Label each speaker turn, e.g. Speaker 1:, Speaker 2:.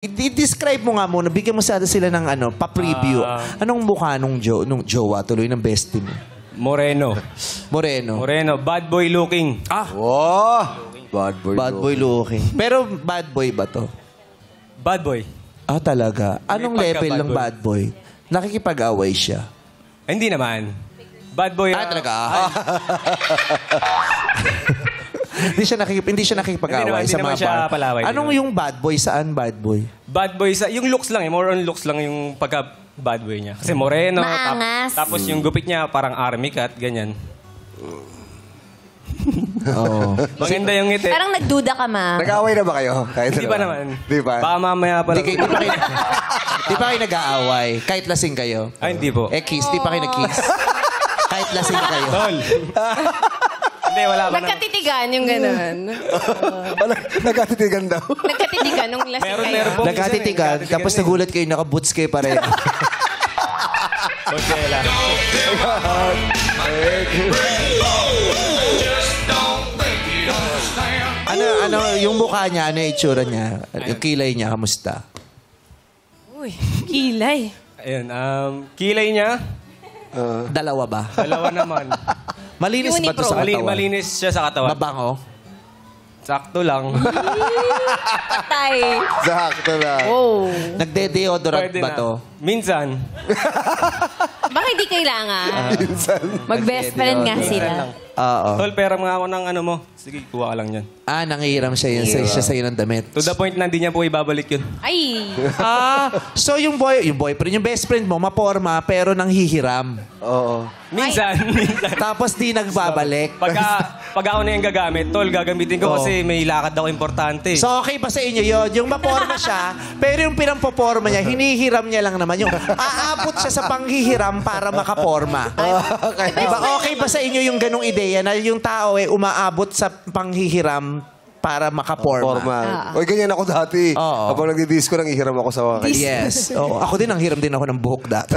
Speaker 1: I-describe mo nga muna, bigyan mo sana sila ng ano, pa-preview. Anong mukha nung jowa tuloy ng bestie mo?
Speaker 2: Moreno.
Speaker 1: Moreno.
Speaker 2: Bad boy looking.
Speaker 3: Wow! Bad boy.
Speaker 1: Bad boy looking. Pero bad boy ba to?
Speaker 2: Bad boy.
Speaker 1: Ah, talaga? Anong
Speaker 2: May
Speaker 1: level
Speaker 2: pagka-bad
Speaker 1: ng
Speaker 2: boy.
Speaker 1: bad boy? Nakikipag-away siya.
Speaker 2: Hindi naman. Bad boy.
Speaker 1: Talaga? Hindi siya nakikipag-away
Speaker 2: Hindi
Speaker 1: sa
Speaker 2: naman
Speaker 1: mga
Speaker 2: siya
Speaker 1: bar.
Speaker 2: palaway.
Speaker 1: Anong yung bad boy? Saan bad boy?
Speaker 2: Bad boy sa... Yung looks lang eh. More on looks lang yung pagka-bad boy niya. Kasi moreno.
Speaker 4: Maangas.
Speaker 2: Tapos yung gupit niya parang army cat. Ganyan.
Speaker 1: Oo.
Speaker 2: Maganda yung ngiti.
Speaker 4: Parang nagduda ka, ma.
Speaker 3: Nag-away na ba kayo? Kahit
Speaker 2: Hindi pa naman.
Speaker 3: Di ba?
Speaker 2: Baka mamaya pa lang.
Speaker 1: Di pa kayo nag-aaway? Kahit lasing kayo?
Speaker 2: Ay, hindi po.
Speaker 1: Kiss? Di pa kayo nag-kiss? Kahit lasing kayo?
Speaker 2: Tol. Hindi, wala pa naman.
Speaker 5: Nagkatitigan yung gano'n.
Speaker 3: Wala, nagkatitigan daw.
Speaker 5: Nagkatitigan nung lasing
Speaker 2: Meron po.
Speaker 1: Nagkatitigan, tapos nagulat kayo, naka-boots kayo pareho.
Speaker 2: Okay lang.
Speaker 1: Ano, yung mukha niya, ano yung itsura niya? Yung kilay niya, kamusta?
Speaker 5: Uy, kilay.
Speaker 2: Ayun, kilay niya.
Speaker 1: Dalawa ba?
Speaker 2: Dalawa naman.
Speaker 1: Malinis ba ito sa katawan?
Speaker 2: Malinis siya sa katawan.
Speaker 1: Mabango?
Speaker 2: Sakto lang.
Speaker 4: Patay.
Speaker 3: Sakto na.
Speaker 5: Oh.
Speaker 1: Nagde-deodorant
Speaker 2: Pwede
Speaker 1: ba
Speaker 2: na.
Speaker 1: to?
Speaker 2: Minsan.
Speaker 5: Baka hindi kailangan.
Speaker 4: Mag-best friend nga sila.
Speaker 1: Oo.
Speaker 2: Tol, pera mga ako ng ano mo. Sige, kuha ka lang yan.
Speaker 1: Nangihiram siya yun. Siya sa'yo ng damit.
Speaker 2: To the point na hindi niya po ibabalik yun.
Speaker 5: Ay.
Speaker 1: So yung boyfriend, yung best friend mo, maporma, pero nanghihiram.
Speaker 3: Oo.
Speaker 2: Minsan.
Speaker 1: Tapos di nagbabalik.
Speaker 2: Pag ako na yung gagamit, tol, gagamitin ko kasi may lakad ako importante.
Speaker 1: So okay ba sa inyo yun? Yung maporma siya, pero yung pinampoporma niya, hinihiram niya lang naman. Yung aabot siya sa panghihiram para makaporma. Diba? Okay ba sa inyo yung ganong ideya na yung tao umaabot sa panghihiram para makaporma?
Speaker 3: Forma. Oy, ganyan ako dati.
Speaker 1: Oo.
Speaker 3: Kapag nagdi-disco, nang ihiram ako sa mga kaibigan.
Speaker 1: Yes. Ako din, ang hiram din ako ng buhok dati.